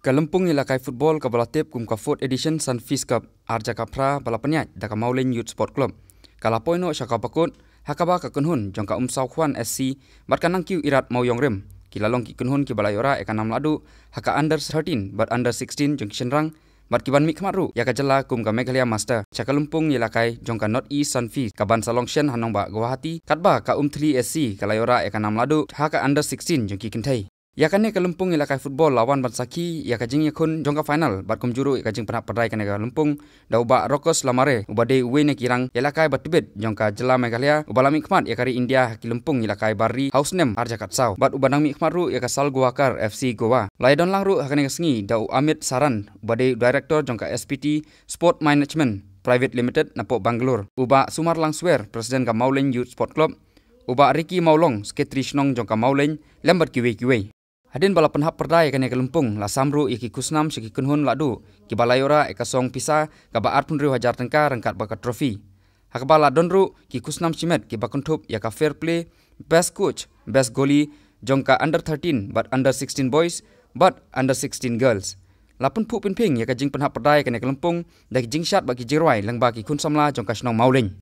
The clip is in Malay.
Kalempung ilakai football kabalatip kum ka 4th edition Sunfish Cup arja kapra balapanyat da ka Maulin Youth Sport Club. Kalapoino syaka pakut hakaba ka kunhun jongka Sau Kwan SC bat kanang kiu irat mauyong rem. Kilalong ki kunhun ki balayora ekanam ladu haka under 13 but under 16 jong kishenrang bat kiban mi kamaru ya ka jala kum ka Meghalaya Master. Chakalumpung ilakai jongka North East Sunfish kaban Salongshen hanong ba Guwahati katba ka 3 SC kalayora ekanam ladu haka under 16 jong ki kintai. Ya kane Kalempung ilakai football lawan Bansaki ya kajing yakun jongka final bat kumjuru ya kajing pernah perdai kane Kalempung da uba Rokos Lamare ubade uwene kirang ilakai batubet jongka jela Meghalaya ubalami khmat ya kari India Kalempung ilakai Barri Hausnem arja katsau bat ubanang mi khmaru ya kasal Guwakar FC Goa laidon langru hakane kasngi da Amit Saran ubade director jongka SPT Sport Management Private Limited napo Bangalore uba Sumar Langswer presiden ka Maulin Youth Sport Club uba Ricky Maulong sekretari Shnong jongka Maulin lambat kiwe Hadin bala penhap perdai kane Kalempung la samru iki kusnam siki kunhun ladu ki balayora ekasong pisa ka baat pun riu hajar tengka rangkat baka trofi. Hakbala donru ki kusnam cimet ki bakuntup ya ka fair play, best coach, best goalie jongka under 13 but under 16 boys but under 16 girls. Lapun pu pinping ya ka jing penhap perdai kane Kalempung da ki jing syat bagi jirwai lang bagi kun samla jongka Shnong Maulin.